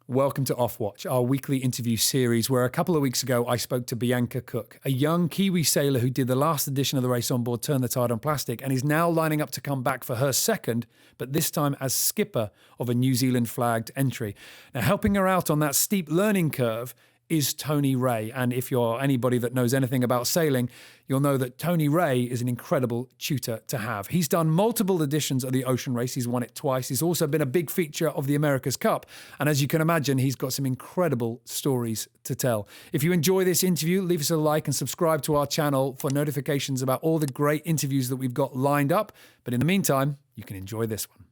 Welcome to Off Watch, our weekly interview series where a couple of weeks ago I spoke to Bianca Cook, a young Kiwi sailor who did the last edition of the race on board Turn the Tide on Plastic and is now lining up to come back for her second, but this time as skipper of a New Zealand flagged entry. Now, helping her out on that steep learning curve is Tony Rae. And if you're anybody that knows anything about sailing, you'll know that Tony Rae is an incredible tutor to have. He's done multiple editions of the Ocean Race. He's won it twice. He's also been a big feature of the America's Cup. And as you can imagine, he's got some incredible stories to tell. If you enjoy this interview, leave us a like and subscribe to our channel for notifications about all the great interviews that we've got lined up. But in the meantime, you can enjoy this one.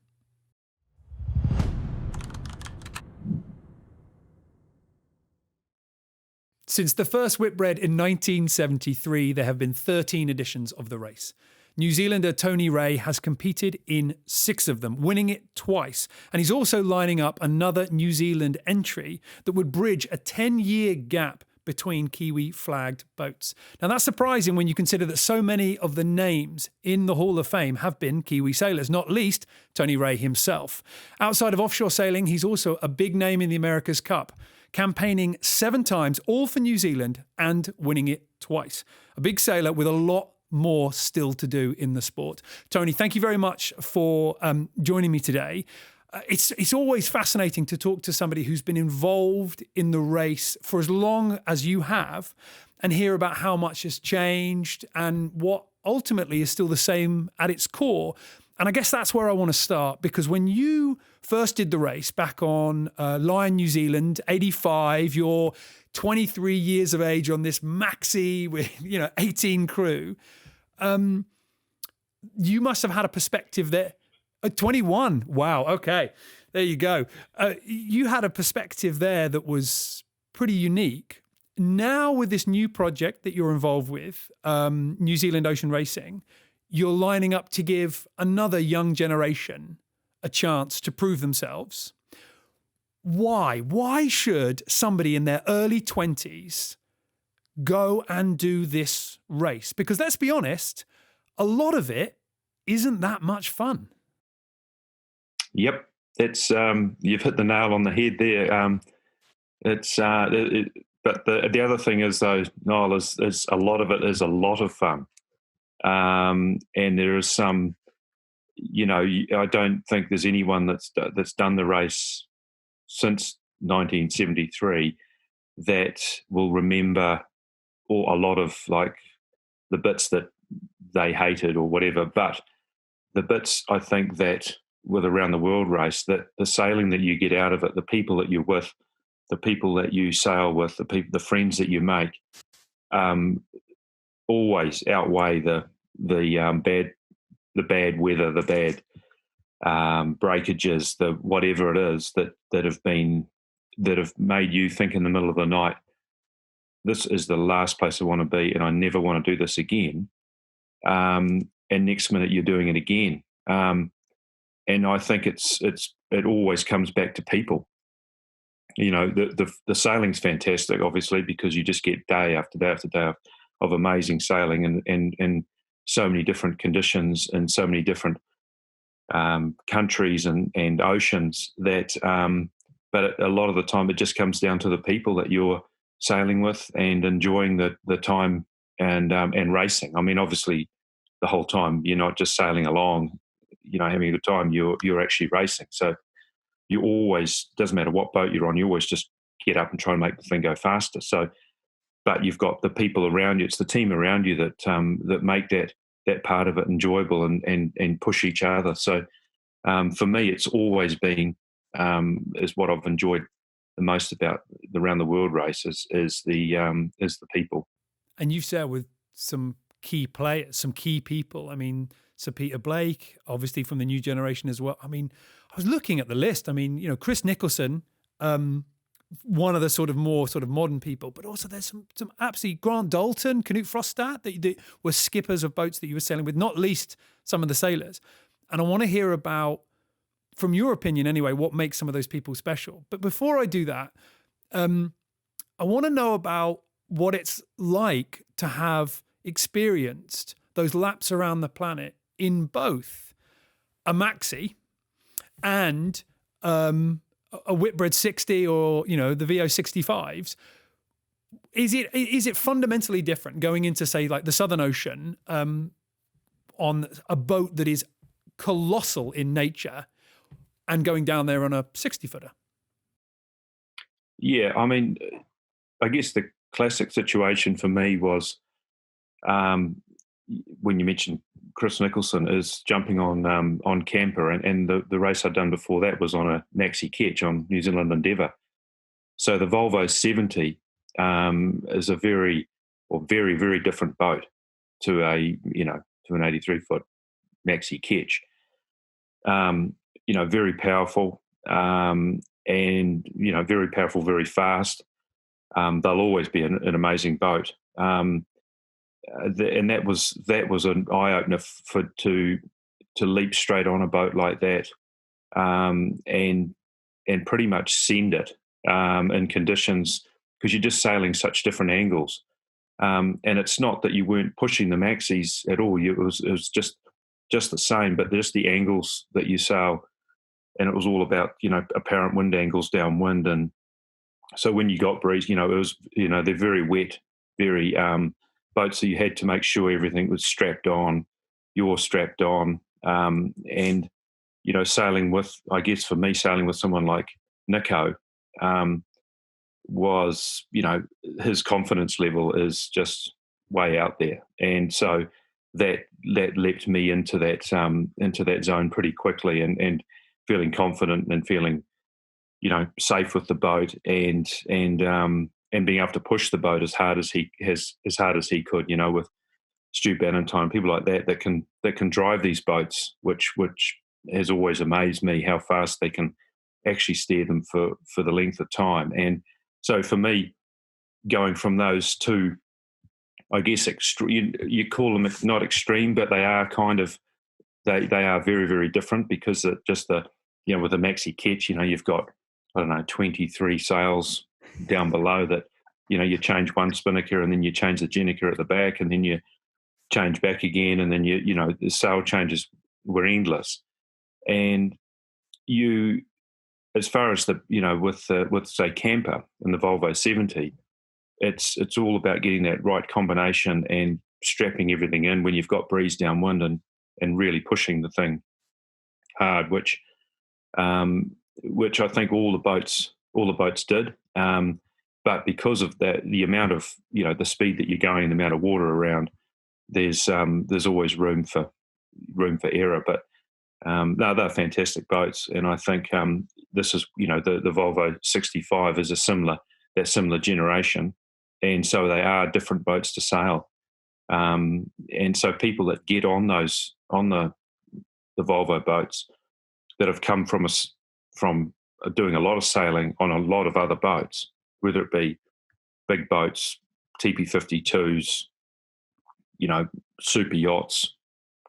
Since the first Whitbread in 1973, there have been 13 editions of the race. New Zealander Tony Rae has competed in 6 of them, winning it twice. And he's also lining up another New Zealand entry that would bridge a 10-year gap between Kiwi flagged boats. Now that's surprising when you consider that so many of the names in the Hall of Fame have been Kiwi sailors, not least Tony Rae himself. Outside of offshore sailing, he's also a big name in the America's Cup, campaigning 7 times, all for New Zealand, and winning it twice. A big sailor with a lot more still to do in the sport. Tony, thank you very much for joining me today. It's always fascinating to talk to somebody who's been involved in the race for as long as you have and hear about how much has changed and what ultimately is still the same at its core. And I guess that's where I want to start, because when you first did the race back on Lion New Zealand, 85, you're 23 years of age on this maxi with, 18 crew. You must have had a perspective there. 21. Wow. Okay. There you go. You had a perspective there that was pretty unique. Now with this new project that you're involved with, New Zealand Ocean Racing, you're lining up to give another young generation a chance to prove themselves. Why? Why should somebody in their early 20s go and do this race? Because let's be honest, a lot of it isn't that much fun. Yep, it's you've hit the nail on the head there. But the other thing is, though, Niall, is a lot of it is a lot of fun. And there is some, I don't think there's anyone that's done the race since 1973 that will remember a lot of like the bits that they hated or whatever. But the bits I think that with around the world race, that the sailing that you get out of it, the people that you're with, the people that you sail with, the friends that you make, always outweigh the bad weather, the bad breakages, the whatever it is that have made you think in the middle of the night, this is the last place I want to be, and I never want to do this again. And next minute you're doing it again. And I think it always comes back to people. The sailing's fantastic, obviously, because you just get day after day after day of amazing sailing and so many different conditions and so many different countries and oceans that but a lot of the time it just comes down to the people that you're sailing with and enjoying the time and racing. I mean, obviously the whole time you're not just sailing along, having a good time, you're actually racing. So you always, doesn't matter what boat you're on, you always just get up and try and make the thing go faster. So, but you've got the people around you, it's the team around you that make that part of it enjoyable and push each other. So for me, it's always been is what I've enjoyed the most about the round the world race is the people. And you've said with some key players, some key people. I mean, Sir Peter Blake, obviously from the new generation as well. I mean, I was looking at the list. I mean, Chris Nicholson, one of the sort of more sort of modern people, but also there's some absolutely Grant Dalton, Knut Frostad, that were skippers of boats that you were sailing with, not least some of the sailors. And I want to hear about, from your opinion anyway, what makes some of those people special. But before I do that, I want to know about what it's like to have experienced those laps around the planet in both a maxi and a a Whitbread 60 or, the VO 65s, is it fundamentally different going into, say, like the Southern Ocean on a boat that is colossal in nature and going down there on a 60-footer? Yeah, I mean, I guess the classic situation for me was when you mentioned Chris Nicholson is jumping on camper, and the race I'd done before that was on a maxi ketch on New Zealand Endeavour. So the Volvo 70 is a very very different boat to an 83-foot maxi ketch. Very powerful, and very powerful, very fast. They'll always be an amazing boat. And that was an eye opener to leap straight on a boat like that, and pretty much send it in conditions, because you're just sailing such different angles. And it's not that you weren't pushing the maxis at all. It was just the same, but just the angles that you sail, and it was all about apparent wind angles downwind. And so when you got breeze, it was they're very wet, very boats, so you had to make sure everything was strapped on, you're strapped on, and sailing with, I guess for me, sailing with someone like Nico was, his confidence level is just way out there, and so that leapt me into that zone pretty quickly, and feeling confident and feeling safe with the boat, and being able to push the boat as hard as he could, with Stu Bannatyne, people like that can drive these boats, which has always amazed me, how fast they can actually steer them for the length of time. And so for me, going from those two, I guess you call them not extreme, but they are kind of they are very very different, because with the maxi ketch, you've got 23 sails down below that, you change one spinnaker and then you change the gennaker at the back, and then you change back again, and then the sail changes were endless. And as far as with say camper and the Volvo 70, it's all about getting that right combination and strapping everything in when you've got breeze downwind, and really pushing the thing hard, which I think all the boats did. But because of that, the amount of the speed that you're going, the amount of water around, there's always room for error. But no, they're fantastic boats, and I think this is the Volvo 65 is that similar generation, and so they are different boats to sail. And so people that get on the Volvo boats that have come from doing a lot of sailing on a lot of other boats, whether it be big boats, TP52s, super yachts,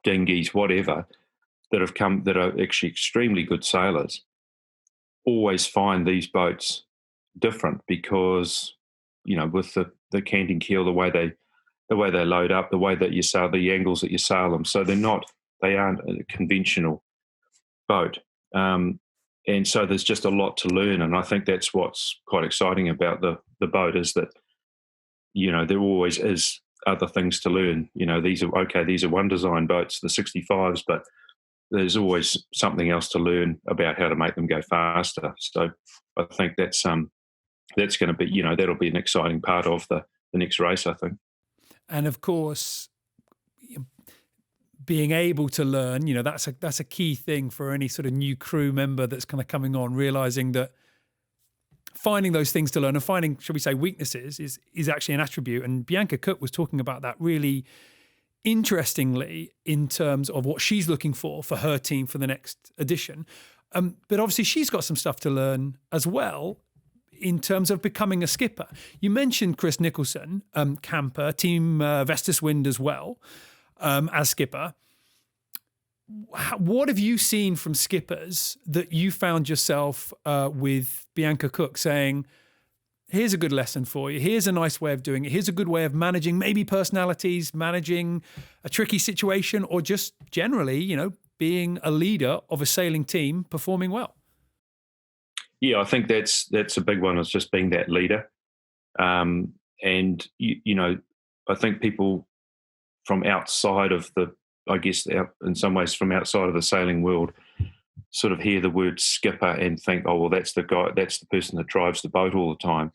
dinghies, whatever, that are actually extremely good sailors, always find these boats different, because with the canting keel, the way they load up, the way that you sail, the angles that you sail them, so they aren't a conventional boat. And so there's just a lot to learn, and I think that's what's quite exciting about the boat, is that there always is other things to learn. These are one design boats, the 65s, but there's always something else to learn about how to make them go faster. So I think that's going to be that'll be an exciting part of the next race, I think. And of course, being able to learn, that's a key thing for any sort of new crew member that's kind of coming on, realizing that finding those things to learn and finding, shall we say, weaknesses is actually an attribute. And Bianca Cook was talking about that really interestingly in terms of what she's looking for her team for the next edition. But obviously she's got some stuff to learn as well in terms of becoming a skipper. You mentioned Chris Nicholson, camper, Team Vestas Wind as well, as skipper. What have you seen from skippers that you found yourself with Bianca Cook saying, here's a good lesson for you, here's a nice way of doing it, here's a good way of managing maybe personalities, managing a tricky situation, or just generally, being a leader of a sailing team performing well? I think that's a big one. Is just being that leader, and I think people from outside of in some ways from outside of the sailing world, sort of hear the word skipper and think, oh well, that's the guy, that's the person that drives the boat all the time,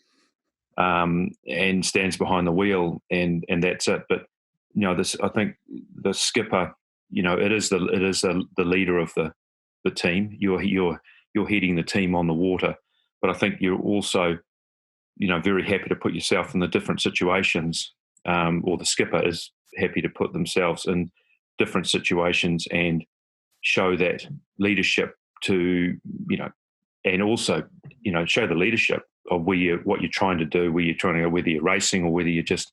and stands behind the wheel, and that's it. But this, I think the skipper, it is the leader of the team. You're heading the team on the water, but I think you're also very happy to put yourself in the different situations, or the skipper is happy to put themselves in different situations and show that leadership to and also show the leadership of what you're trying to do, where you're trying to go, whether you're racing or whether you're just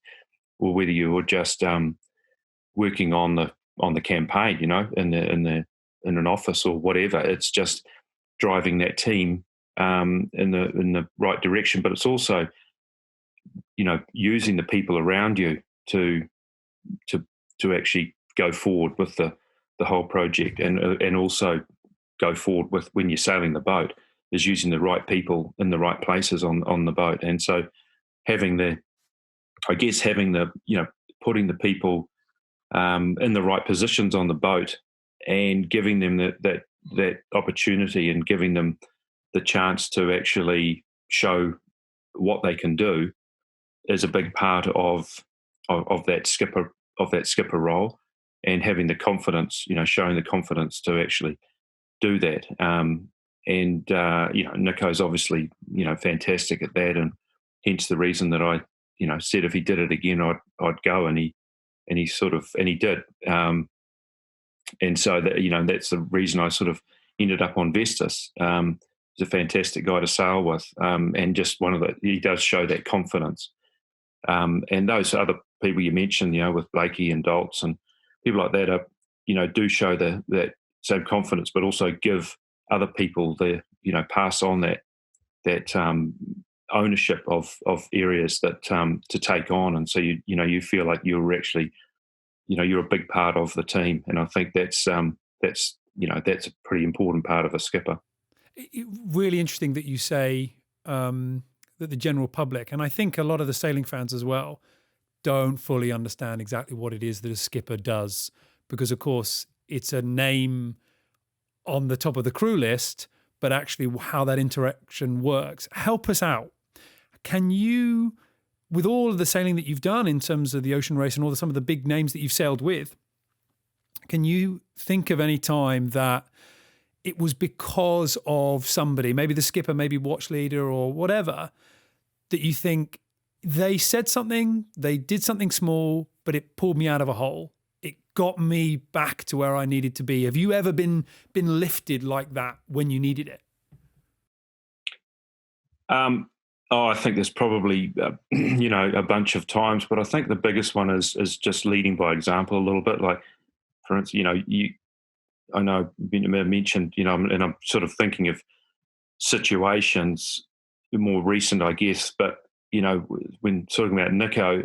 working on the campaign, in an office or whatever. It's just driving that team in the right direction, but it's also using the people around you to actually go forward with the whole project, and also go forward with when you're sailing the boat, is using the right people in the right places on the boat. And so having putting the people in the right positions on the boat, and giving them that opportunity, and giving them the chance to actually show what they can do, is a big part of that skipper role, and having the confidence, showing the confidence to actually do that. Nico's obviously fantastic at that, and hence the reason that I said if he did it again I'd go, and he did. And so that that's the reason I sort of ended up on Vestas. He's a fantastic guy to sail with, and just he does show that confidence. And those other people you mentioned, with Blakey and Daltz and people like that, are do show that same confidence, but also give other people pass on that ownership of areas that to take on, and so you feel like you're actually you're a big part of the team, and I think that's a pretty important part of a skipper. Really interesting that you say that the general public, and I think a lot of the sailing fans as well, don't fully understand exactly what it is that a skipper does, because of course it's a name on the top of the crew list, but actually how that interaction works. Help us out. Can you, with all of the sailing that you've done in terms of the ocean race and some of the big names that you've sailed with, can you think of any time that it was because of somebody, maybe the skipper, maybe watch leader or whatever, that you think they said something, they did something small, but it pulled me out of a hole? It got me back to where I needed to be. Have you ever been lifted like that when you needed it? I think there's probably a bunch of times, but I think the biggest one is just leading by example a little bit. Like, for instance, I know you mentioned, and I'm sort of thinking of situations more recent, I guess, but when talking about Nico,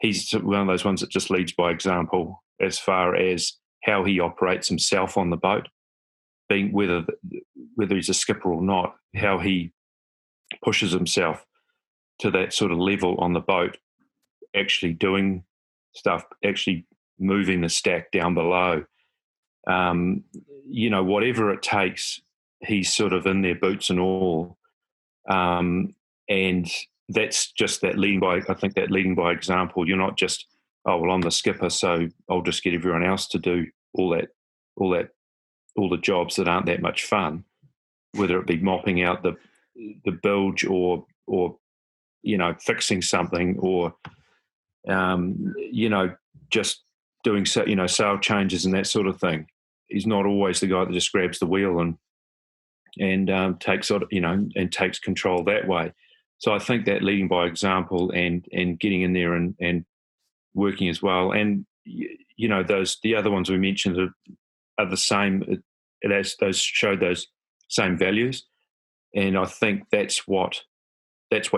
he's one of those ones that just leads by example as far as how he operates himself on the boat, being whether he's a skipper or not, how he pushes himself to that sort of level on the boat, actually doing stuff, actually moving the stack down below. Whatever it takes, he's sort of in there, boots and all. And that's just that leading by example. You're not just, oh, well, I'm the skipper, so I'll just get everyone else to do all the jobs that aren't that much fun, whether it be mopping out the bilge or fixing something, or just doing sail changes and that sort of thing. He's not always the guy that just grabs the wheel and takes control that way. So I think that leading by example and getting in there and working as well, and the other ones we mentioned are the same. Those show those same values, and I think that's what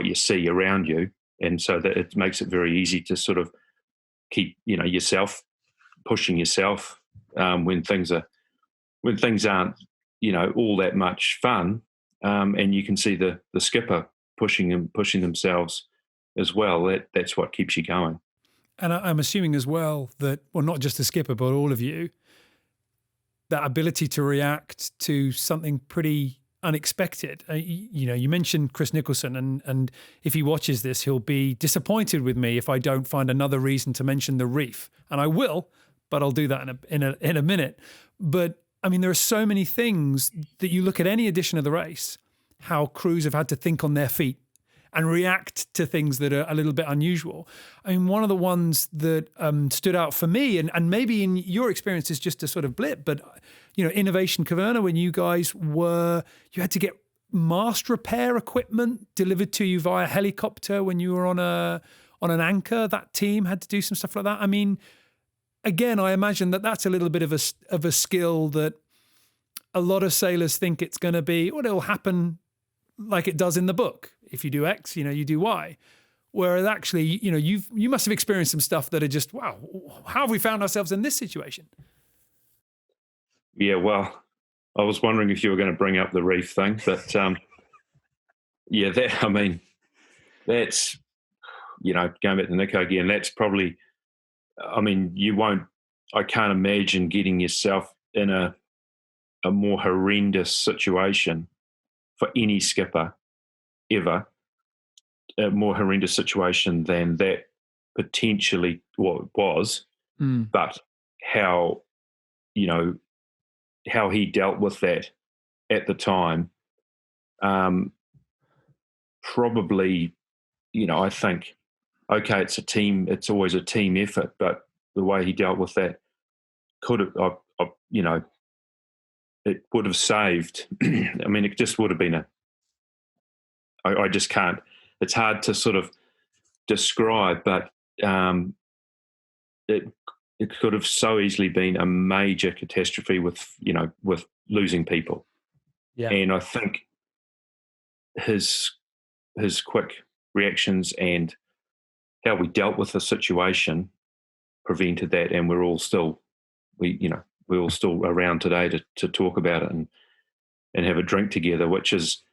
you see around you, and so that it makes it very easy to sort of keep yourself pushing yourself when things aren't all that much fun. and you can see the skipper pushing themselves as well. That's what keeps you going. And I'm assuming as well that, well, not just the skipper, but all of you, that ability to react to something pretty unexpected. You mentioned Chris Nicholson, and if he watches this, he'll be disappointed with me if I don't find another reason to mention the Reef, and I will, but I'll do that in a minute. But I mean, there are so many things that you look at any edition of the race, how crews have had to think on their feet and react to things that are a little bit unusual. I mean, one of the ones that stood out for me, and maybe in your experience is just a sort of blip, but Innovation Caverna, when you had to get mast repair equipment delivered to you via helicopter when you were on an anchor. That team had to do some stuff like that. I mean, again, I imagine that's a little bit of a skill that a lot of sailors think it's going to be, well, it'll happen like it does in the book. If you do X, you do Y. Whereas actually, you must have experienced some stuff that are just, wow, how have we found ourselves in this situation? Yeah, well, I was wondering if you were going to bring up the Reef thing, but that's, going back to Nico again, that's probably, I can't imagine getting yourself in a more horrendous situation for any skipper ever, a more horrendous situation than that potentially was, but how he dealt with that at the time, probably, I think, okay, it's always a team effort, but the way he dealt with that could have, it would have saved. I mean, it just would have been I just can't, it's hard to sort of describe, but it could have so easily been a major catastrophe with losing people. Yeah. And I think his quick reactions and how we dealt with the situation prevented that, and we're all still around today to talk about it and have a drink together, which is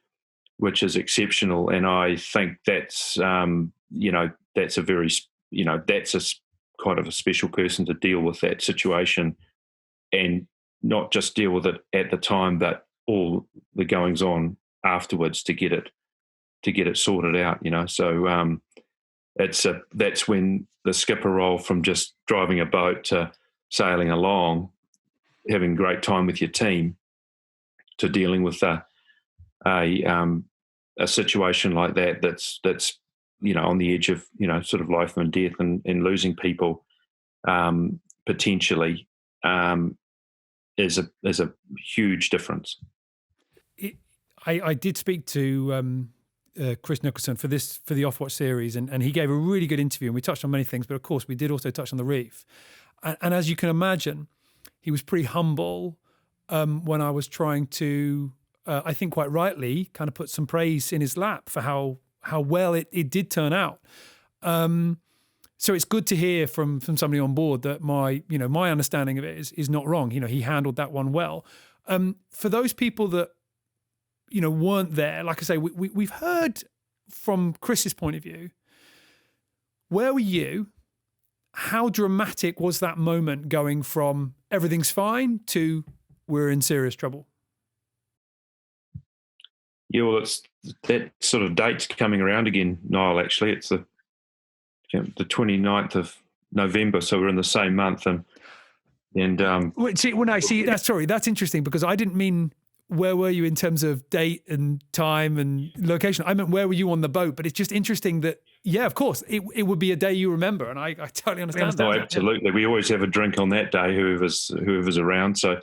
exceptional. And I think that's that's a very that's a kind of a special person to deal with that situation, and not just deal with it at the time, but all the goings on afterwards to get it sorted out. So that's when the skipper role, from just driving a boat to sailing along, having a great time with your team, to dealing with a situation like that's on the edge of sort of life and death and losing people potentially is a huge difference. I did speak to Chris Nicholson for the Offwatch series, and he gave a really good interview, and we touched on many things, but of course we did also touch on the Reef. And as you can imagine, he was pretty humble when I was trying to, I think quite rightly, kind of put some praise in his lap for how well it did turn out. So it's good to hear from somebody on board that my understanding of it is not wrong. He handled that one well. For those people that weren't there, like I say, we've heard from Chris's point of view. Where were you? How dramatic was that moment, going from everything's fine to we're in serious trouble? Yeah, well, it's that sort of date's coming around again, Niall. Actually, it's the 29th of November, so we're in the same month. And that's interesting, because I didn't mean where were you in terms of date and time and location. I meant where were you on the boat. But it's just interesting that, yeah, of course, it would be a day you remember, and I totally understand that. Oh, absolutely. Yeah. We always have a drink on that day, whoever's around. So,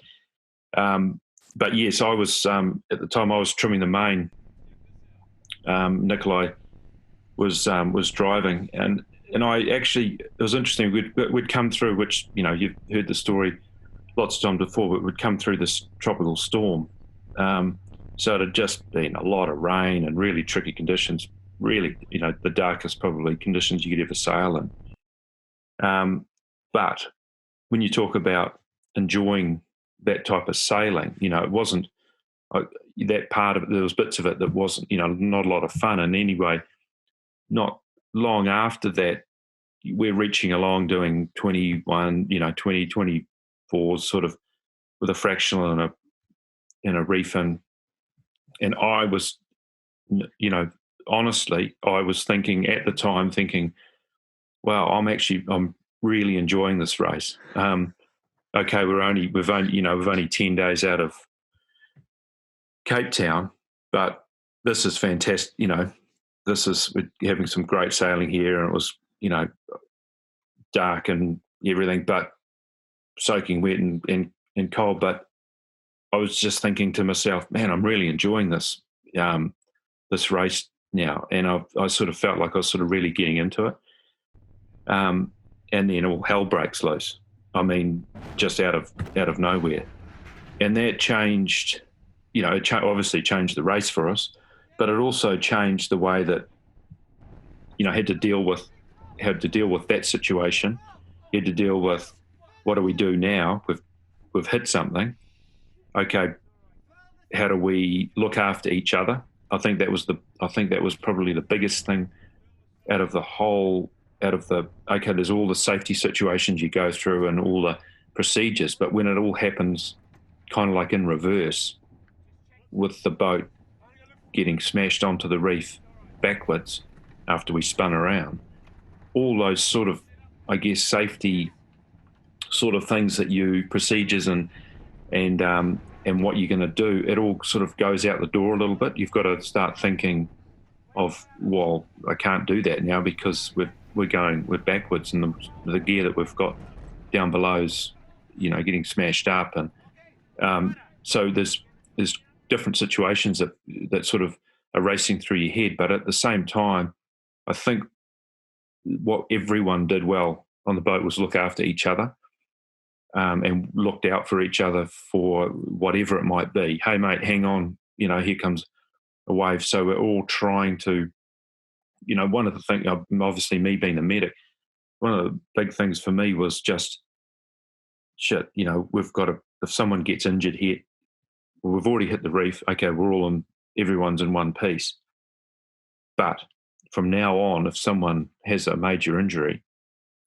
but yes, I was at the time I was trimming the main. Nikolai was driving, and I actually, it was interesting. We'd come through, which you've heard the story lots of times before, but we'd come through this tropical storm. So it had just been a lot of rain and really tricky conditions. Really, the darkest probably conditions you could ever sail in. But when you talk about enjoying that type of sailing, it wasn't. that part of it, there was bits of it that wasn't, not a lot of fun. And anyway, not long after that, we're reaching along doing 21, 20, 24 sort of with a fractional and a reef. And I was, honestly, I was thinking at the time, wow, I'm really enjoying this race. Okay, we've only 10 days out of Cape Town, but this is fantastic. We're having some great sailing here, and it was, dark and everything, but soaking wet and cold. But I was just thinking to myself, man, I'm really enjoying this race now, and I sort of felt like I was sort of really getting into it. And then all hell breaks loose. I mean, just out of nowhere, and that changed. It obviously changed the race for us, but it also changed the way that had to deal with that situation. Had to deal with, what do we do now? We've hit something. Okay, how do we look after each other? I think that was probably the biggest thing out of okay, there's all the safety situations you go through and all the procedures, but when it all happens kind of like in reverse, with the boat getting smashed onto the reef backwards after we spun around, all those sort of, I guess, safety sort of things procedures and what you're going to do, it all sort of goes out the door a little bit. You've got to start thinking of, well, I can't do that now because we're backwards, and the gear that we've got down below is, getting smashed up, and so there's different situations that sort of are racing through your head. But at the same time, I think what everyone did well on the boat was look after each other, and looked out for each other for whatever it might be. Hey, mate, hang on, here comes a wave. So we're all trying to, one of the things, obviously me being the medic, one of the big things for me was just, shit, we've got to, if someone gets injured here, well, we've already hit the reef. Okay, everyone's in one piece. But from now on, if someone has a major injury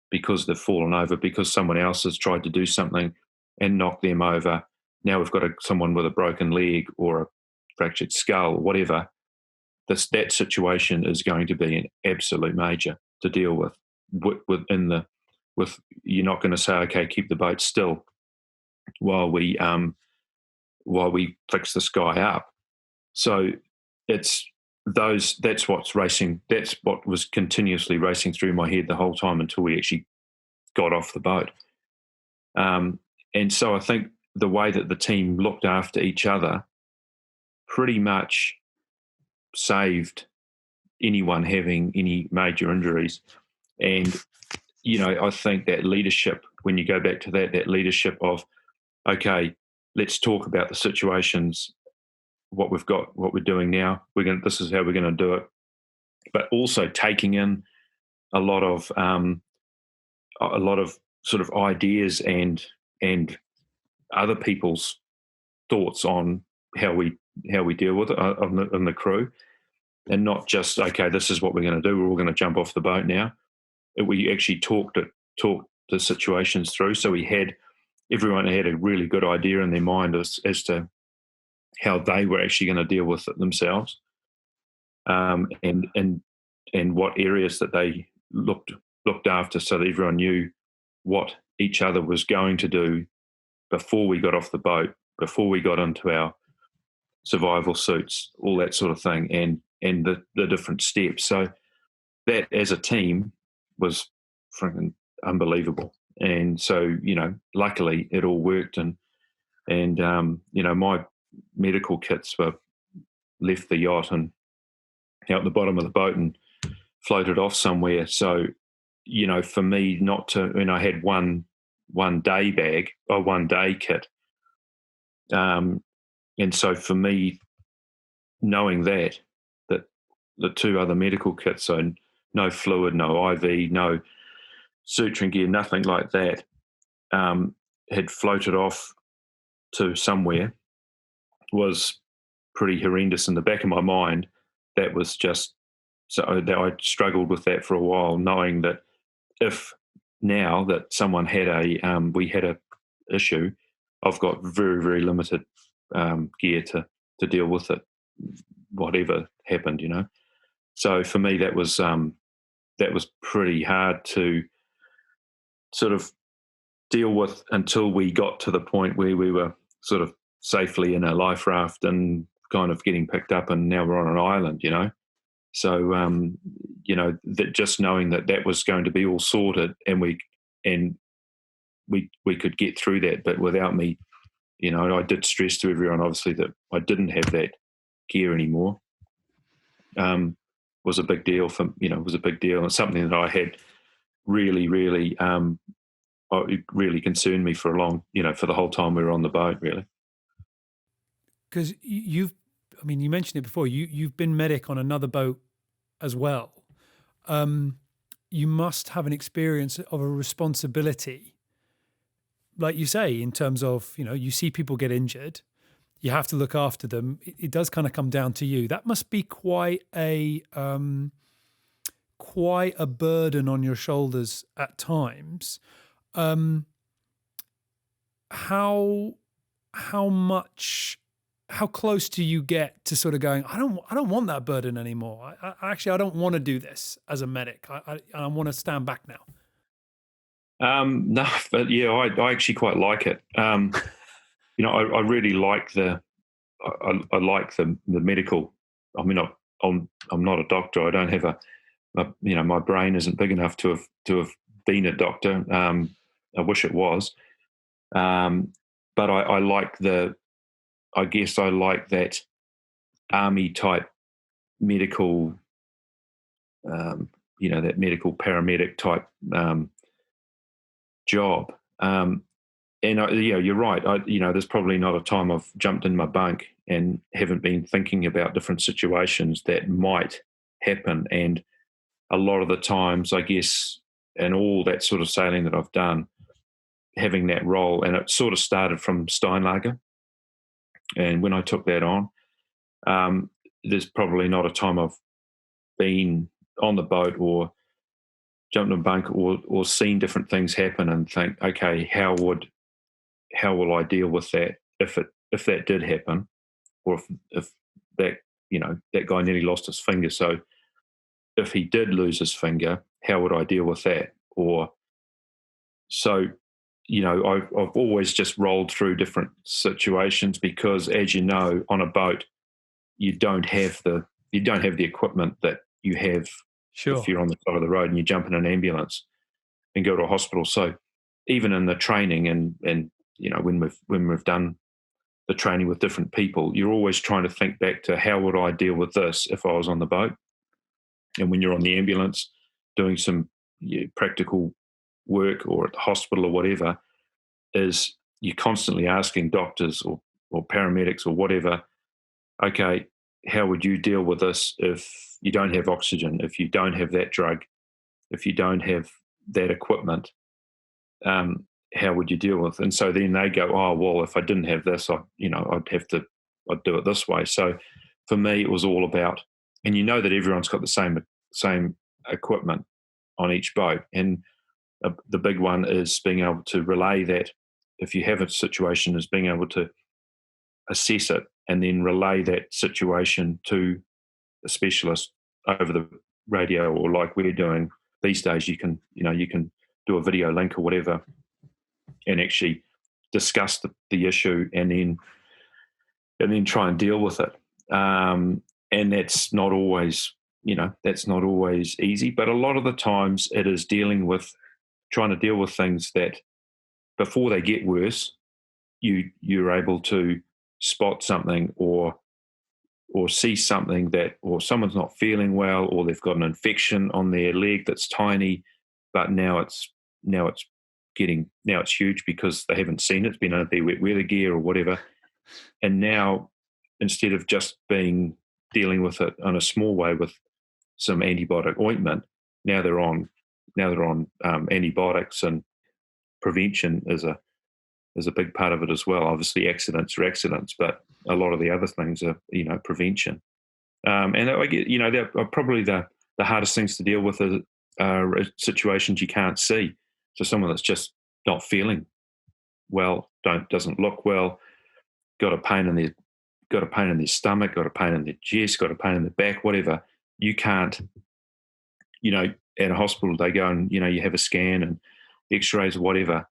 because they've fallen over, because someone else has tried to do something and knocked them over, now we've got someone with a broken leg or a fractured skull, whatever, that situation is going to be an absolute major to deal with. You're not going to say, okay, keep the boat still while we fix this guy up. So that's what was continuously racing through my head the whole time until we actually got off the boat. And so I think the way that the team looked after each other pretty much saved anyone having any major injuries. And, I think that leadership, when you go back to that leadership of, okay, let's talk about the situations, what we've got, what we're doing now. This is how we're going to do it. But also taking in a lot of sort of ideas and other people's thoughts on how we deal with it on the crew, and not just, okay, this is what we're going to do. We're all going to jump off the boat now. We actually talked the situations through. So everyone had a really good idea in their mind as to how they were actually going to deal with it themselves, and what areas that they looked after, so that everyone knew what each other was going to do before we got off the boat, before we got into our survival suits, all that sort of thing, and the different steps. So that as a team was freaking unbelievable. And so, luckily it all worked, and my medical kits left the yacht and out the bottom of the boat and floated off somewhere. So, for me not to, I had one day bag or 1 day kit. And so for me, knowing that the 2 other medical kits, so no fluid, no IV, no suturing gear, nothing like that, had floated off to somewhere, was pretty horrendous in the back of my mind, that was just so that I struggled with that for a while, knowing that if now that someone had we had a issue, I've got very, very limited gear to deal with it, whatever happened, So for me, that was pretty hard to sort of deal with until we got to the point where we were sort of safely in a life raft and kind of getting picked up, and now we're on an island, So, that just knowing that was going to be all sorted, and we could get through that, but without me, I did stress to everyone, obviously, that I didn't have that gear anymore. Was a big deal was a big deal, and something that I had really, really, it really concerned me for for the whole time we were on the boat, really. Because you mentioned it before. You've been medic on another boat as well. You must have an experience of a responsibility, like you say, in terms of, you see people get injured, you have to look after them. It does kind of come down to you. That must be quite a burden on your shoulders at times. How close do you get to sort of going, I don't want that burden anymore. I don't want to do this as a medic. I want to stand back now. No, but yeah, I actually quite like it. I really like I like the medical. I mean, I'm not a doctor. I don't have my brain isn't big enough to have been a doctor. I wish it was. But I like I guess I like that army type medical, that medical paramedic type job. And you're right. There's probably not a time I've jumped in my bunk and haven't been thinking about different situations that might happen. And a lot of the times, I guess, and all that sort of sailing that I've done, having that role, and it sort of started from Steinlager. And when I took that on, there's probably not a time I've been on the boat or jumped in a bunk or seen different things happen and think, okay, how will I deal with that if that did happen, or if that that guy nearly lost his finger. So if he did lose his finger, how would I deal with that? Or so. I've always just rolled through different situations because, as you know, on a boat, you don't have the equipment that you have if you're on the side of the road and you jump in an ambulance and go to a hospital. So even in the training and when we've done the training with different people, you're always trying to think back to how would I deal with this if I was on the boat. And when you're on the ambulance doing some practical work or at the hospital or whatever, is you're constantly asking doctors or paramedics or whatever, okay, how would you deal with this if you don't have oxygen, if you don't have that drug, if you don't have that equipment, how would you deal with it? And so then they go, oh, well, if I didn't have this, I'd do it this way. So for me, it was all about, and that everyone's got the same equipment on each boat. And the big one is being able to relay that if you have a situation, is being able to assess it and then relay that situation to a specialist over the radio, or like we're doing these days, you can do a video link or whatever and actually discuss the issue and then try and deal with it. And that's not always easy, but a lot of the times it is trying to deal with things that before they get worse, you're able to spot something or see something or someone's not feeling well, or they've got an infection on their leg that's tiny, but now it's huge because they haven't seen it. It's been under their wet weather gear or whatever. And now, instead of just dealing with it in a small way with some antibiotic ointment, now they're on antibiotics, and prevention is is a big part of it as well. Obviously, accidents are accidents, but a lot of the other things are, prevention. And I get, they're probably the hardest things to deal with are situations you can't see. So someone that's just not feeling well, doesn't look well, got a pain in their stomach, got a pain in their chest, got a pain in the back, whatever. You can't, at a hospital they go and you have a scan and X-rays or whatever.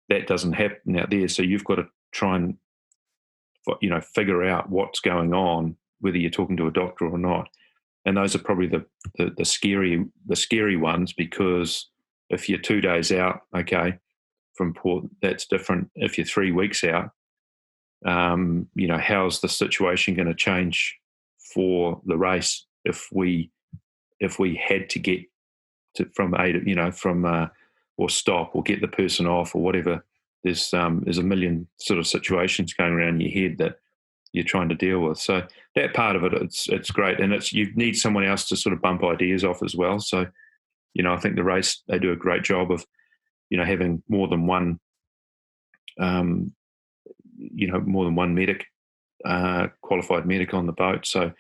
That doesn't happen out there. So you've got to try and figure out what's going on, whether you're talking to a doctor or not. And those are probably the scary ones, because if you're 2 days out, okay, from port, that's different. If you're 3 weeks out, how's the situation going to change for the race if we had to get from A to or stop or get the person off or whatever. There's a million sort of situations going around in your head that you're trying to deal with. So that part of it, it's great, and you need someone else to sort of bump ideas off as well. So I think the race, they do a great job of having more than one medic, qualified medic on the boat. So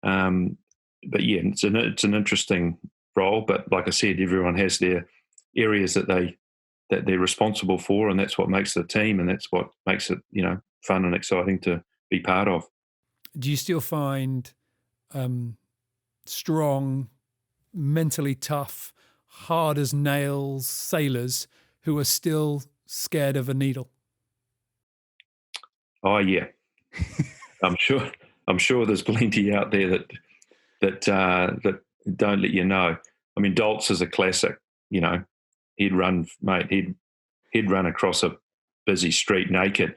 but yeah, it's an interesting role. But like I said, everyone has their areas that they're responsible for, and that's what makes the team, and that's what makes it fun and exciting to be part of. Do you still find strong, mentally tough, hard as nails sailors who are still scared of a needle? Oh yeah, I'm sure there's plenty out there that don't let you know. I mean, Daltz is a classic. He'd run across a busy street naked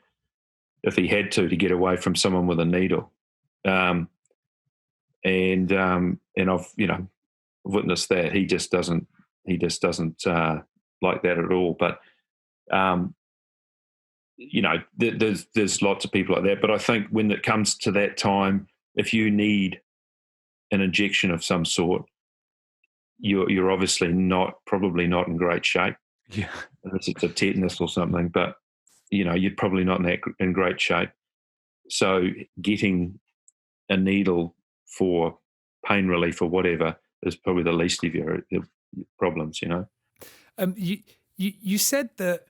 if he had to get away from someone with a needle. And I've witnessed that. He just doesn't like that at all. But there's lots of people like that. But I think when it comes to that time, if you need an injection of some sort, you're obviously probably not in great shape. Yeah, unless it's a tetanus or something. But you're probably not in great shape. So getting a needle for pain relief or whatever is probably the least of your problems. You said that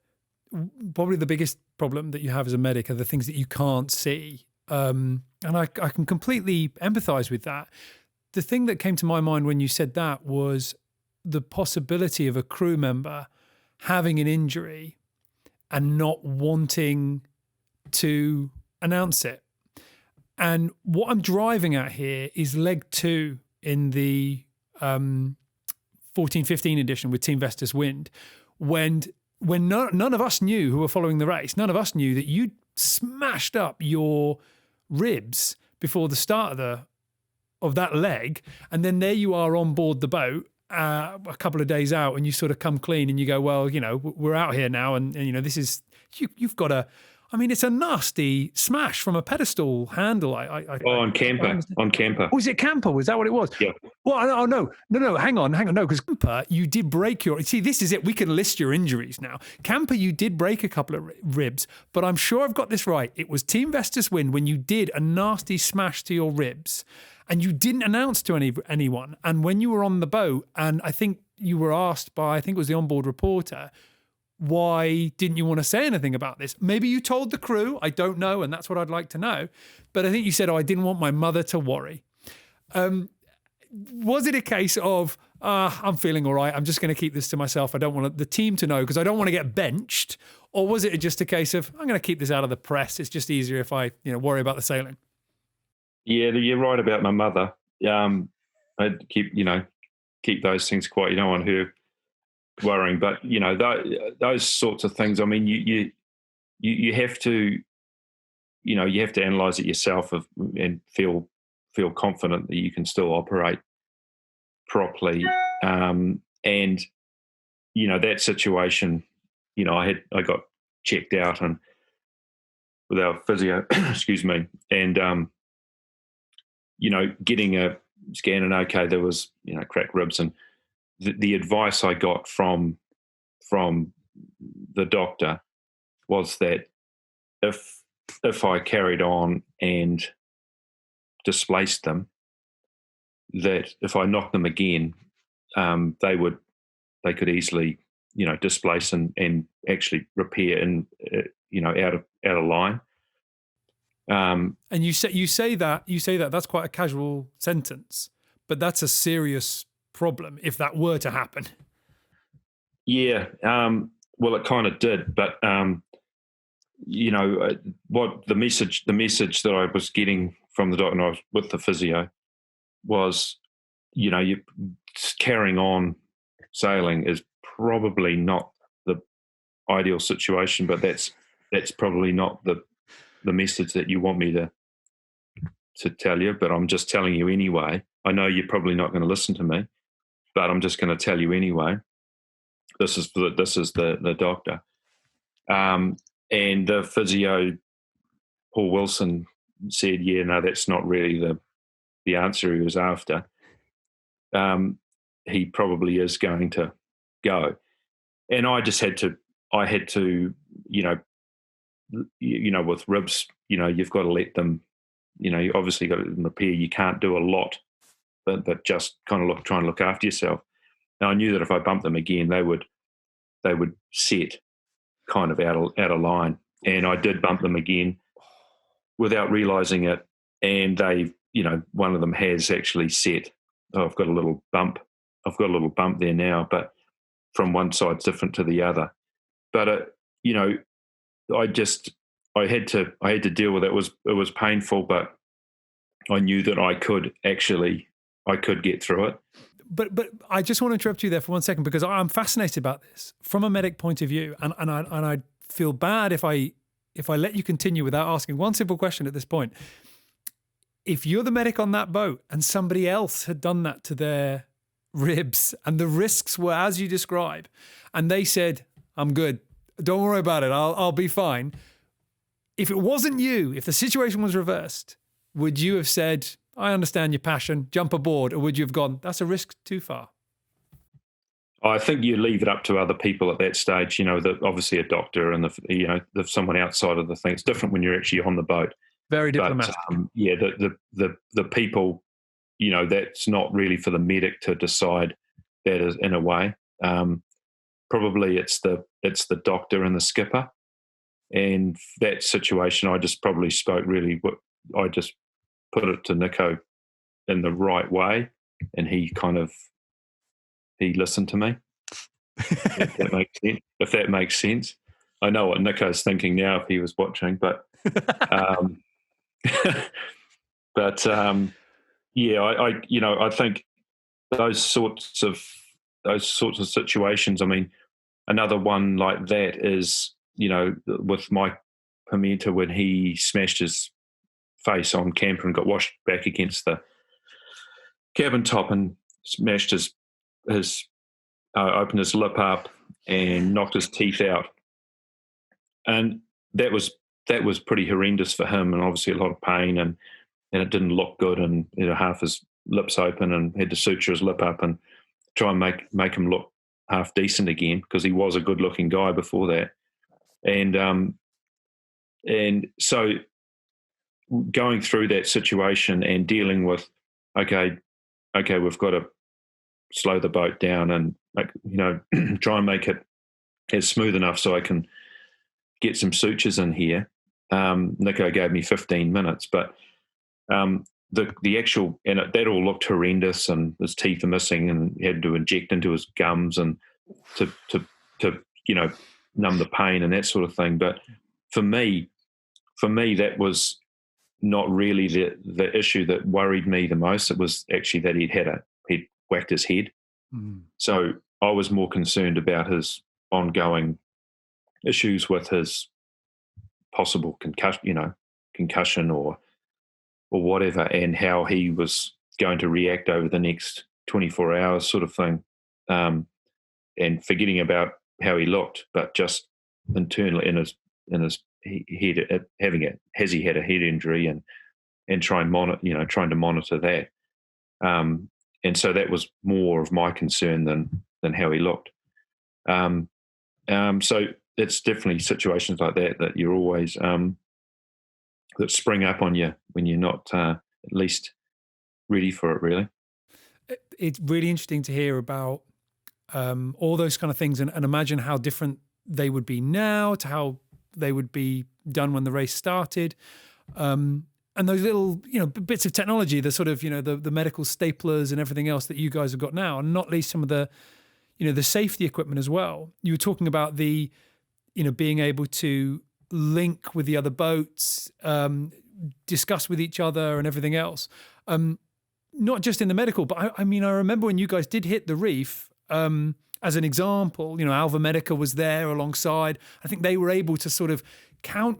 probably the biggest problem that you have as a medic are the things that you can't see, and I can completely empathise with that. The thing that came to my mind when you said that was the possibility of a crew member having an injury and not wanting to announce it. And what I'm driving at here is leg 2 in the 14-15 edition with Team Vestas Wind, when none of us knew, who were following the race, none of us knew that you'd smashed up your ribs before the start of that leg, and then there you are on board the boat a couple of days out, and you sort of come clean and you go, well, we're out here now, and this is you've got a. I mean, it's a nasty smash from a pedestal handle. On camper. Was it camper? Was that what it was? Yeah. Well, no. Hang on. No, because camper, you did break your. See, this is it. We can list your injuries now. Camper, you did break a couple of ribs, but I'm sure I've got this right. It was Team Vestas Wind when you did a nasty smash to your ribs, and you didn't announce to anyone. And when you were on the boat, and I think you were asked by, I think it was the onboard reporter, why didn't you want to say anything about this? Maybe you told the crew, I don't know, and that's what I'd like to know. But I think you said, I didn't want my mother to worry. Was it a case of, I'm feeling all right, I'm just going to keep this to myself, I don't want the team to know because I don't want to get benched? Or was it just a case of, I'm going to keep this out of the press, it's just easier if I worry about the sailing? Yeah, you're right about my mother. I'd keep those things quiet. You don't want her worrying, but those sorts of things. I mean, you have to, you have to analyze it yourself and feel confident that you can still operate properly. And that situation, I got checked out and with our physio, excuse me, and getting a scan and okay, there was cracked ribs, and the advice I got from the doctor was that if I carried on and displaced them, that if I knocked them again, they could easily, displace and actually repair and out of line. And you say that that's quite a casual sentence, but that's a serious problem if that were to happen. Yeah, well, it kind of did, but what the message that I was getting from the doctor, and I was with the physio, was, you carrying on sailing is probably not the ideal situation, but that's probably not the message that you want me to tell you. But I'm just telling you anyway. I know you're probably not going to listen to me, but I'm just going to tell you anyway. This is the doctor, and the physio, Paul Wilson, said, "Yeah, no, that's not really the answer he was after. He probably is going to go." And I just had to, with ribs, you've got to let them, you obviously got to let them repair. You can't do a lot, but just kind of try and look after yourself. Now I knew that if I bumped them again, they would set kind of out of line. And I did bump them again without realizing it. And they, one of them has actually set. Oh, I've got a little bump. I've got a little bump there now, but from one side's different to the other. But I had to deal with it. It was painful, but I knew that I could get through it. But I just want to interrupt you there for 1 second, because I'm fascinated about this from a medic point of view, and I feel bad if I let you continue without asking one simple question at this point. If you're the medic on that boat and somebody else had done that to their ribs and the risks were as you describe, and they said, "I'm good, don't worry about it, I'll be fine," if it wasn't you, if the situation was reversed, would you have said, "I understand your passion, jump aboard," or would you have gone, "That's a risk too far"? I think you leave it up to other people at that stage. Obviously a doctor and there's someone outside of the thing. It's different when you're actually on the boat. Very diplomatic. But, the people, that's not really for the medic to decide that, is in a way. Probably it's the doctor and the skipper. And that situation, I just probably spoke really. I just put it to Nico in the right way, and he listened to me. If that makes sense. I know what Nico's thinking now if he was watching, but I think those sorts of situations. I mean, another one like that is, with Mike Pimenta, when he smashed his face on camper and got washed back against the cabin top and smashed his opened his lip up and knocked his teeth out, and that was pretty horrendous for him, and obviously a lot of pain, and it didn't look good, and half his lips open, and had to suture his lip up and try and make him look half decent again, because he was a good looking guy before that, and so going through that situation and dealing with, okay, we've got to slow the boat down and try and make it as smooth enough so I can get some sutures in here. Nico gave me 15 minutes, but the actual, and that all looked horrendous, and his teeth are missing, and he had to inject into his gums and to numb the pain and that sort of thing. But for me, that was not really the issue that worried me the most. It was actually that he'd whacked his head. Mm. So I was more concerned about his ongoing issues with his possible concussion or whatever, and how he was going to react over the next 24 hours, sort of thing, and forgetting about how he looked, but just internally in his head, has he had a head injury, and trying to monitor that, and so that was more of my concern than how he looked. So it's definitely situations like that you're always that spring up on you when you're not at least ready for it, really. It's really interesting to hear about all those kind of things, and imagine how different they would be now to how they would be done when the race started. And those little, bits of technology, the sort of, the medical staplers and everything else that you guys have got now, and not least some of the, the safety equipment as well. You were talking about the, being able to link with the other boats, discuss with each other and everything else. Not just in the medical, but I remember when you guys did hit the reef, as an example, Alva Medica was there alongside. I think they were able to sort of count.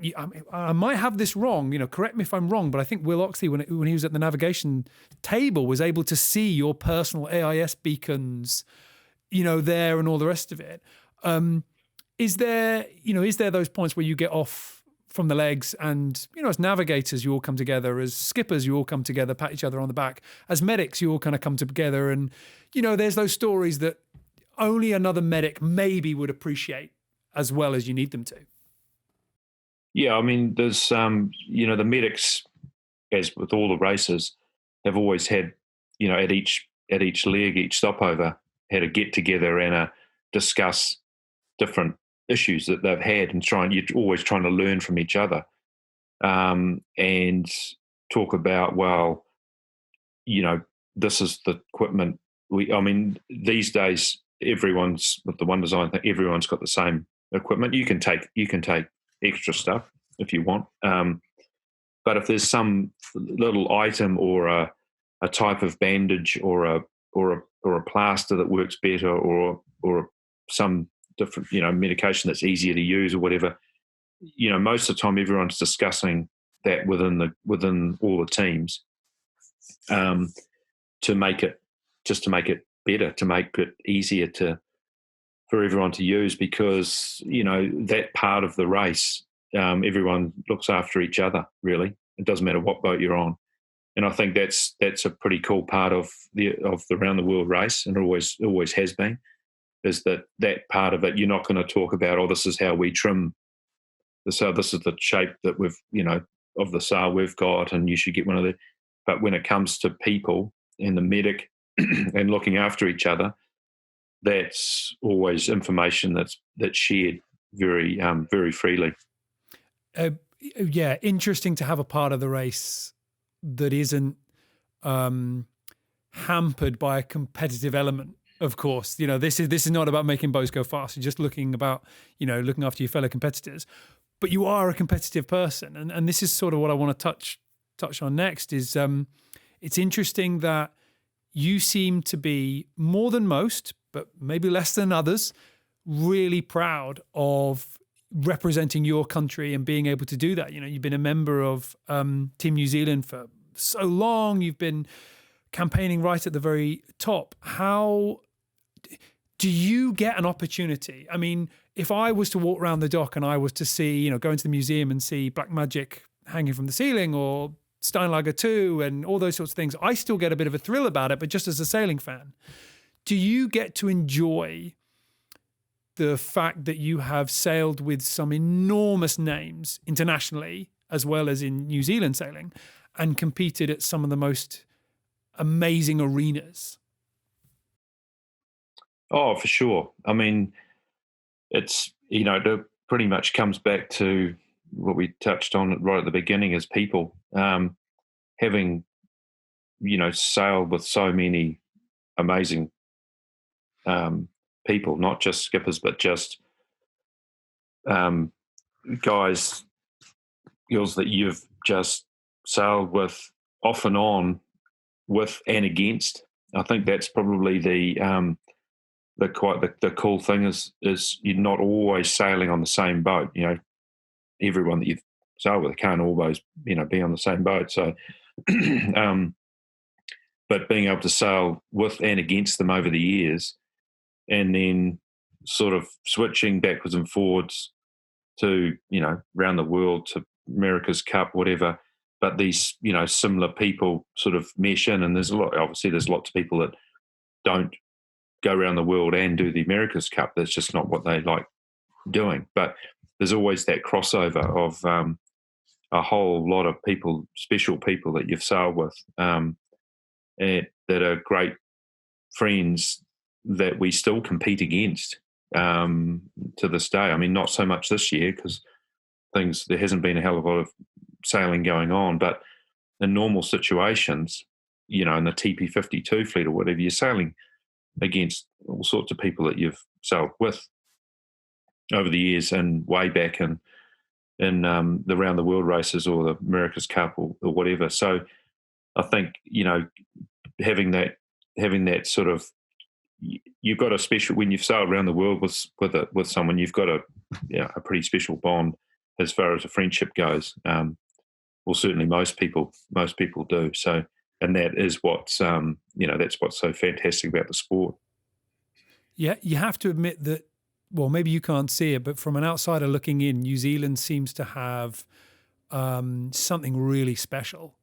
I might have this wrong, correct me if I'm wrong, but I think Will Oxley, when he was at the navigation table, was able to see your personal AIS beacons, there and all the rest of it. Is there those points where you get off from the legs and, as navigators, you all come together, as skippers, you all come together, pat each other on the back, as medics, you all kind of come together, and, there's those stories that only another medic maybe would appreciate as well as you need them to. Yeah, there's, the medics, as with all the races, have always had, at each leg, each stopover, had a get together and discuss different issues that they've had, and you're always trying to learn from each other, and talk about, well, this is the equipment. These days, everyone's with the one design thing. Everyone's got the same equipment. You can take extra stuff if you want, but if there's some little item or a type of bandage or a plaster that works better, or some different medication that's easier to use or whatever, most of the time everyone's discussing that within all the teams, to make it better, to make it easier for everyone to use, because that part of the race, everyone looks after each other, really. It doesn't matter what boat you're on, and I think that's a pretty cool part of the round the world race, and always has been, is that part of it. You're not going to talk about, oh, this is how we trim this is the shape that we've of the sail we've got, and you should get one of the. But when it comes to people and the medic and looking after each other, that's always information that's shared very very freely. Yeah, interesting to have a part of the race that isn't hampered by a competitive element. Of course, this is not about making boats go fast. You're just looking after your fellow competitors. But you are a competitive person, and this is sort of what I want to touch on next. Is it's interesting that you seem to be, more than most, but maybe less than others, really proud of representing your country and being able to do that. You've been a member of Team New Zealand for so long. You've been campaigning right at the very top. How do you get an opportunity? If I was to walk around the dock and I was to see, go into the museum and see Black Magic hanging from the ceiling, or Steinlager 2 and all those sorts of things, I still get a bit of a thrill about it, but just as a sailing fan. Do you get to enjoy the fact that you have sailed with some enormous names internationally, as well as in New Zealand sailing, and competed at some of the most amazing arenas? Oh, for sure. It's, it pretty much comes back to what we touched on right at the beginning, is people. Having, sailed with so many amazing people, not just skippers, but just guys, girls that you've just sailed with off and on, with and against. I think that's probably the cool thing is you're not always sailing on the same boat. Everyone that you've sailed with can't always be on the same boat. So, but being able to sail with and against them over the years, and then sort of switching backwards and forwards to around the world, to America's Cup, whatever. But these similar people sort of mesh in, and there's lots of people that don't go around the world and do the America's Cup. That's just not what they like doing. But there's always that crossover of a whole lot of people, special people that you've sailed with, that are great friends that we still compete against to this day. I mean, not so much this year because there hasn't been a hell of a lot of sailing going on, but in normal situations, in the TP52 fleet or whatever, you're sailing against all sorts of people that you've sailed with over the years and way back in the round the world races or the America's Cup or whatever. So I think, having that sort of, you've got a special, when you've sailed around the world with someone, you've got a pretty special bond as far as a friendship goes. Well, certainly most people do. So, and that is what's that's what's so fantastic about the sport. Yeah, you have to admit that. Well, maybe you can't see it, but from an outsider looking in, New Zealand seems to have something really special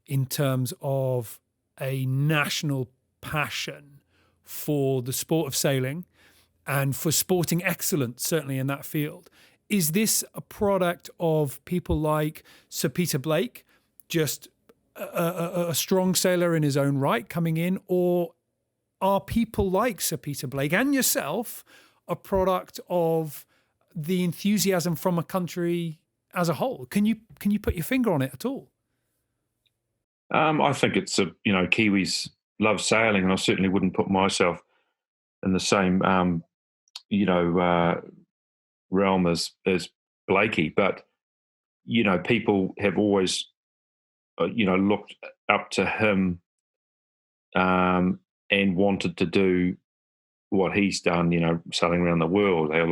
in terms of a national passion for the sport of sailing and for sporting excellence, certainly in that field. Is this a product of people like Sir Peter Blake, just a strong sailor in his own right coming in, or are people like Sir Peter Blake and yourself a product of the enthusiasm from a country as a whole? Can you put your finger on it at all? I think it's Kiwis love sailing, and I certainly wouldn't put myself in the same realm as Blakey. But people have always looked up to him and wanted to do what he's done, sailing around the world. They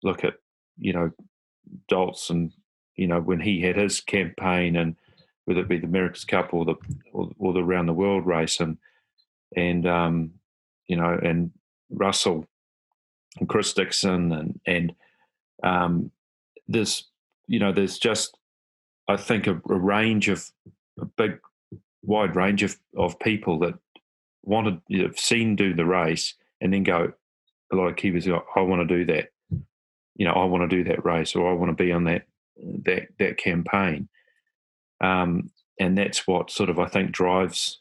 look at Dalton, when he had his campaign, and whether it be the America's Cup or the round the world race, and Russell and Chris Dixon and there's just, I think, a big wide range of people that wanted, seen do the race and then go, a lot of Kiwis go, I want to do that. I want to do that race, or I want to be on that campaign. And that's what sort of, I think, drives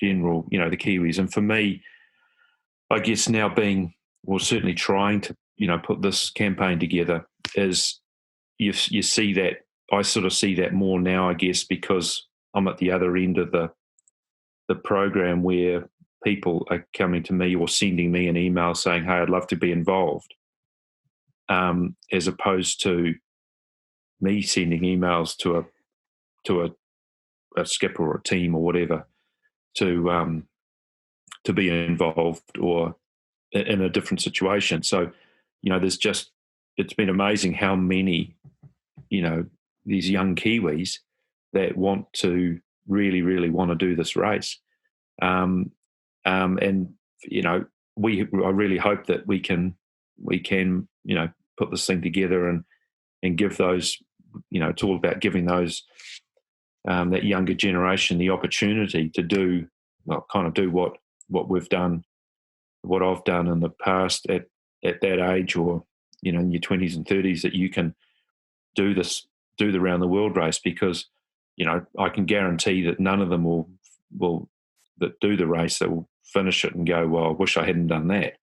the Kiwis. And for me, I guess now certainly trying to, put this campaign together, is you see that, I sort of see that more now, I guess, because I'm at the other end of the program where people are coming to me or sending me an email saying, hey, I'd love to be involved, as opposed to me sending emails to a skipper or a team or whatever to be involved or in a different situation. So, it's been amazing how many, these young Kiwis that want to really, really want to do this race. And I really hope that we can put this thing together and give those, it's all about giving those that younger generation the opportunity to do what we've done, what I've done in the past at that age, or in your 20s and 30s, that you can do the round the world race, because I can guarantee that none of them will that do the race that will finish it and go, well, I wish I hadn't done that.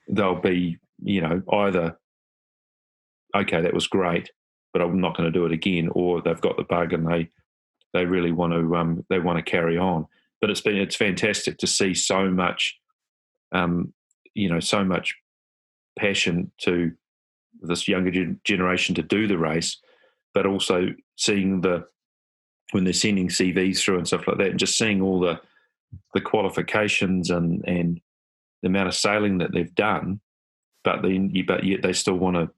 They'll be either, okay, that was great, but I'm not going to do it again, or they've got the bug and they really want to carry on. But it's fantastic to see so much so much passion to this younger generation to do the race, but also seeing when they're sending CVs through and stuff like that, and just seeing all the qualifications and the amount of sailing that they've done, but yet they still want to,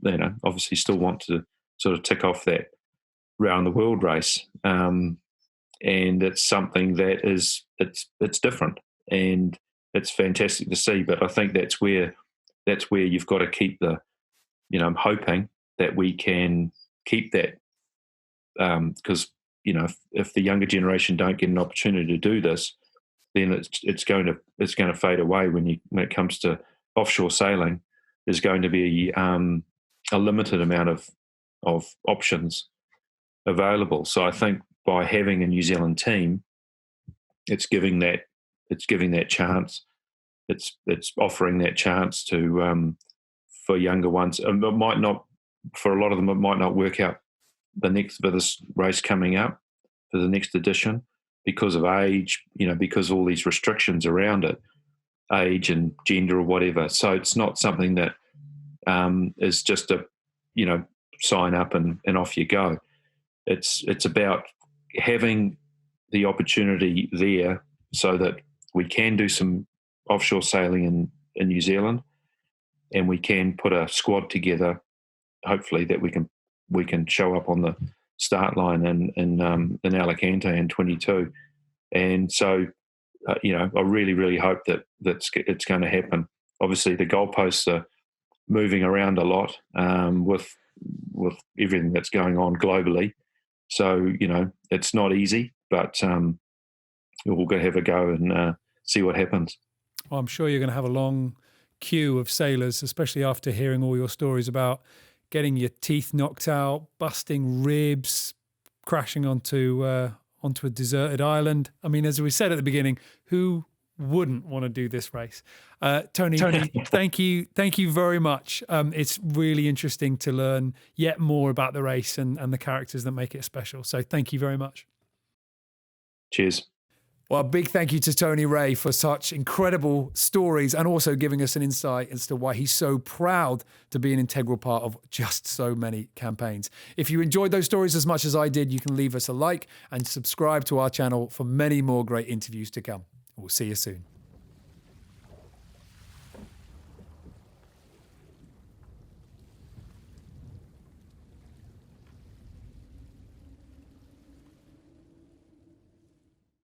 obviously still want to sort of tick off that round the world race. And it's something that it's different, and it's fantastic to see. But I think that's where you've got to keep I'm hoping that we can keep that, because if the younger generation don't get an opportunity to do this, then it's going to fade away when it comes to offshore sailing. there's going to be a limited amount of options available. So I think by having a New Zealand team, it's giving that chance. It's offering that chance to for younger ones. It might not, for a lot of them, it might not work out for this race coming up for the next edition because of age, because all these restrictions around it, age and gender or whatever. So it's not something that is just a, sign up and off you go. It's about having the opportunity there so that we can do some offshore sailing in New Zealand, and we can put a squad together, hopefully, that we can show up on the start line in Alicante in 22. And so, I really, really hope that it's going to happen. Obviously, the goalposts are moving around a lot with everything that's going on globally. So, it's not easy, but we'll go have a go and see what happens. Well, I'm sure you're going to have a long queue of sailors, especially after hearing all your stories about getting your teeth knocked out, busting ribs, crashing onto a deserted island. I mean, as we said at the beginning, who wouldn't want to do this race? Tony, thank you very much. It's really interesting to learn yet more about the race and the characters that make it special. So thank you very much. Cheers. Well, a big thank you to Tony Rae for such incredible stories and also giving us an insight as to why he's so proud to be an integral part of just so many campaigns. If you enjoyed those stories as much as I did, you can leave us a like and subscribe to our channel for many more great interviews to come. We'll see you soon.